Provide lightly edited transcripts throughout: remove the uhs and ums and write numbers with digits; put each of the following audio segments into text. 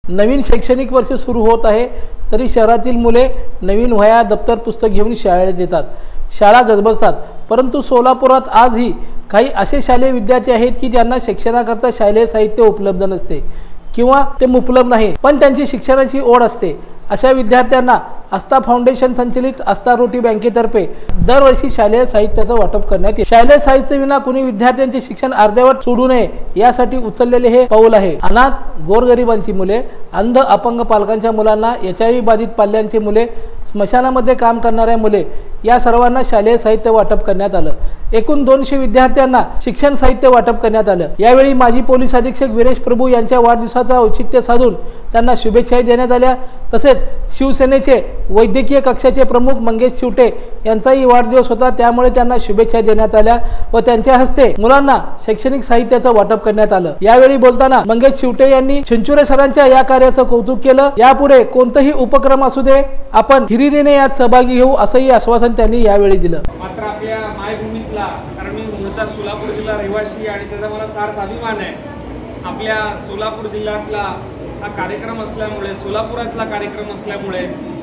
नवीन शैक्षणिक वर्ष सुरू होत आहे तरी शहरातील मुले नवीन वह्या दप्तर पुस्तक घेऊन शाळेत येतात, शाळा गजबजतात। परंतु सोलापुरात आजही काही असे शालेय विद्यार्थी आहेत की ज्यांना शिक्षणाकरता शालेय साहित्य उपलब्ध नसते किंवा ते उपलब्ध नाही, पण त्यांची शिक्षणाची ओढ असते। अशा विद्यार्थ्यांना आस्था फाउंडेशन संचलित आस्था रोटी बँकेतर्फे दरवर्षी शालेय साहित्याचं वाटप करण्यात येते। शालेय साहित्य विना कुणी विद्यार्थ्यांचे शिक्षण अर्धवट सोडू नये यासाठी उचललेले हे पाऊल आहे। अनाथ गोरगरिबांची मुले, अंध अपंग पालकांच्या मुलांना, HIV बाधित पाल्यांची मुले, स्मशानामध्ये काम करणाऱ्या मुले या सर्वांना शालेय साहित्य वाटप करण्यात आलं। एकूण 200 विद्यार्थ्यांना शिक्षण साहित्य वाटप करण्यात आलं। यावेळी माजी पोलीस अधीक्षक वीरेश प्रभू यांच्या वाढदिवसाचा औचित्य साधून त्यांना शुभेच्छा देण्यात आल्या। तसेच शिवसेनेचे वैद्यकीय कक्षाचे प्रमुख मंगेश चिवटे यांचाही वाढदिवस होता, त्यामुळे त्यांना शुभेच्छा देण्यात आल्या व त्यांच्या हस्ते मुलांना शैक्षणिक साहित्याचं वाटप करण्यात आलं। यावेळी बोलताना मंगेश चिवटे यांनी चिंचुरे सरांच्या या कार्याचं कौतुक केलं। यापुढे कोणताही उपक्रम असू दे, आपण हिरिरीने यात सहभागी घेऊ असंही आश्वासन त्यांनी यावेळी दिलं। मात्र आपल्या मायभूमीतला, कारण मी मूळचा सोलापूर जिल्हा रहिवासी आणि त्याचा मला सार्थ अभिमान आहे, आपल्या सोलापूर जिल्ह्यातला हा कार्यक्रम असल्यामुळे, सोलापुरातला कार्यक्रम असल्यामुळे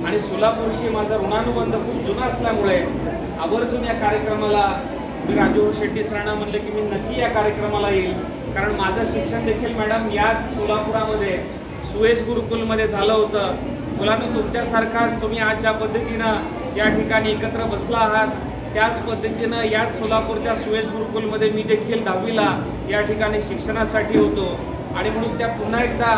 आणि सोलापूरशी माझा ऋणानुबंध खूप जुना असल्यामुळे आवर्जून या कार्यक्रमाला मी राजू शेट्टी सरांना म्हणले की मी नक्की या कार्यक्रमाला येईल। कारण माझं शिक्षण देखील मॅडम याच सोलापुरामध्ये सुएज गुरुकुलमध्ये झालं होतं। मुलांना तुमच्यासारखाच तुम्ही आज ज्या पद्धतीनं या ठिकाणी एकत्र बसला आहात, त्याच पद्धतीनं याच सोलापूरच्या सुएज गुरुकुलमध्ये मी देखील 10वीला या ठिकाणी शिक्षणासाठी होतो आणि म्हणून त्या पुन्हा एकदा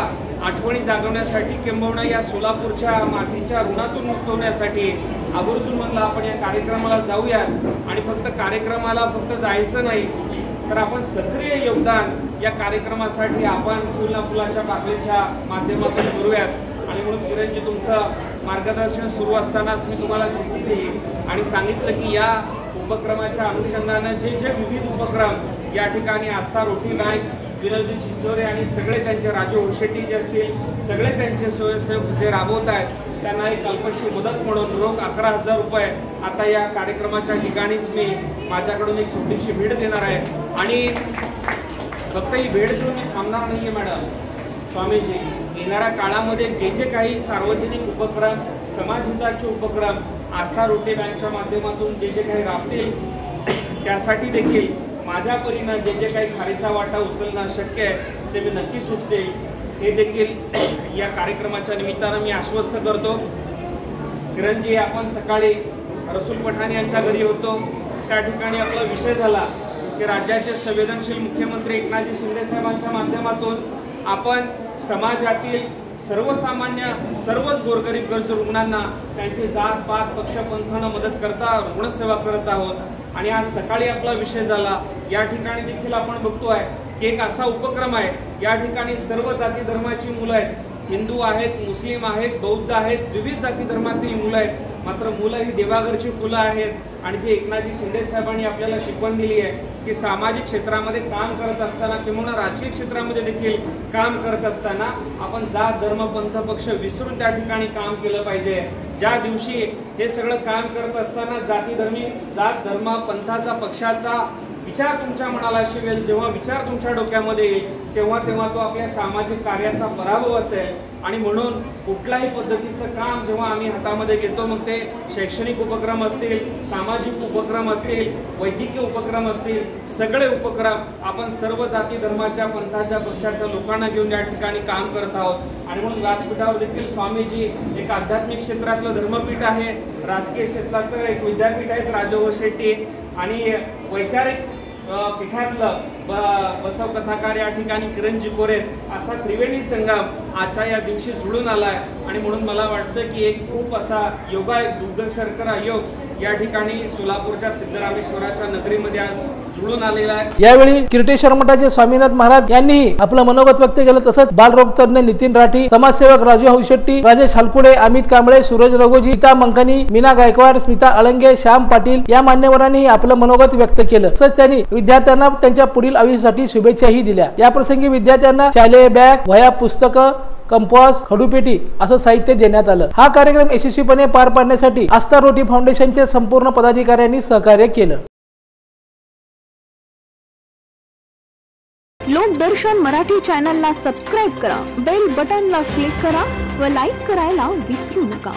आठवणी जागवण्यासाठी किंबहुना या सोलापूरच्या मातीच्या ऋणातून मुक्त होण्यासाठी आवर्जून म्हणलं आपण या कार्यक्रमाला जाऊयात आणि फक्त कार्यक्रमाला फक्त जायचं नाही तर आपण सक्रिय योगदान या कार्यक्रमासाठी आपण फुलाच्या पाकळीच्या माध्यमातून करूयात। आणि म्हणून किरणजी तुमचं मार्गदर्शन सुरू असतानाच मी तुम्हाला चिठ्ठी दिली आणि सांगितलं की या उपक्रमाच्या अनुषंगानं जे विविध उपक्रम या ठिकाणी आस्था रोटी बँक, विनोदी चिंचोरे आणि सगळे त्यांचे राजू शेट्टी जे असतील, सगळे त्यांचे स्वयंसेवक जे राबवत आहेत त्यांना एक अल्पशी मदत म्हणून रोख 11,000 रुपये आता या कार्यक्रमाच्या ठिकाणीच मी माझ्याकडून एक छोटीशी भेट देणार आहे। आणि फक्त ही भेट देऊन मी थांबणार नाही आहे मॅडम। स्वामीजी, येणाऱ्या काळामध्ये जे काही सार्वजनिक उपक्रम, समाजहिताचे उपक्रम आस्था रोटी बँकच्या माध्यमातून जे काही राबतील त्यासाठी देखील माझ्या परीनं जे काही खारीचा वाटा उचलणं शक्य आहे ते मी नक्कीच उचलेल, हे देखील या कार्यक्रमाच्या निमित्तानं मी आश्वस्त करतो। किरणजी, आपण सकाळी रसूल पठाण यांच्या घरी होतो, त्या ठिकाणी आपला विषय झाला की राज्याचे संवेदनशील मुख्यमंत्री एकनाथजी शिंदे साहेबांच्या माध्यमातून आपण समाजातील सर्वसामान्य सर्वच गोरगरीब गरजू रुग्णांना त्यांची जात पात पक्ष पंथानं मदत करता रुग्णसेवा करत आहोत। आणि आज सकाळी आपला विषय झाला, या ठिकाणी देखील आपण बघतोय की एक असा उपक्रम आहे, या ठिकाणी सर्व जाती धर्माची मुलं आहेत, हिंदू आहेत, मुस्लिम आहेत, बौद्ध आहेत, विविध जाती धर्मातील मुलं आहेत, मात्र मुलं ही देवाघरची फुलं आहेत। आणि जे एकनाथजी शिंदे साहेबांनी आपल्याला शिकवण दिली आहे की सामाजिक क्षेत्रामध्ये काम करत असताना किंवा राजकीय क्षेत्रामध्ये देखील काम करत असताना आपण जात धर्म पंथ पक्ष विसरून त्या ठिकाणी काम केलं पाहिजे। ज्या दिवशी हे सगळं काम करत असताना जात धर्म पंथाचा पक्षाचा विचार तुमच्या मनाला शिवेल, जेव्हा विचार तुमच्या डोक्यामध्ये येईल तेव्हा तो आपल्या सामाजिक कार्याचा पराभव असेल। आणि म्हणून कुठल्याही पद्धतीचं काम जेव्हा आम्ही हातामध्ये घेतो, मग ते शैक्षणिक उपक्रम असतील, सामाजिक उपक्रम असतील, वैद्यकीय उपक्रम असतील, सगळे उपक्रम आपण सर्व जाती धर्माच्या पंथाच्या पक्षाच्या लोकांना घेऊन या ठिकाणी काम करत आहोत। आणि म्हणून व्यासपीठावर देखील स्वामीजी एक आध्यात्मिक क्षेत्रातलं धर्मपीठ आहे, राजकीय क्षेत्रातलं एक विद्यापीठ आहे राजू शेट्टी, आणि वैचारिक पीठातलं बसव कथाकार या ठिकाणी किरणजी कोरेत, असा त्रिवेणी संगम आजच्या या दिवशी जुळून आलाय। आणि म्हणून मला वाटतं की एक खूप असा योगायोग, दुग्धशर्करा योग या ठिकाणी सोलापूरच्या सिद्धरामेश्वराच्या नगरीमध्ये आज जुळून आलेला आहे। यावेळी किर्तेश्वर मठाचे स्वामीनाथ महाराज यांनीही आपलं मनोगत व्यक्त केलं। तसंच बालरोग तज्ञ नितीन राठी, समाजसेवक राजू हौशेट्टी, राजेश हलकुडे, अमित कांबळे, सूरज रघोजी, गीता मंकनी, मीना गायकवाड, स्मिता अलंगे, श्याम पाटील या मान्यवरांनी आपलं मनोगत व्यक्त केलं। तसंच त्यांनी विद्यार्थ्यांना त्यांच्या पुढील आयुष्यासाठी शुभेच्छाही दिल्या। या प्रसंगी विद्यार्थ्यांना शालेय बॅग, वह्या, पुस्तकं, कंपास, खडूपेटी असं साहित्य देण्यात आलं। हा कार्यक्रम यशस्वीपणे पार पाडण्यासाठी आस्था रोटी फाउंडेशनचे संपूर्ण पदाधिकाऱ्यांनी सहकार्य केलं। लोकदर्शन मराठी चॅनलला सबस्क्राईब करा, बेल बटनला क्लिक करा व लाईक करायला विसरू नका.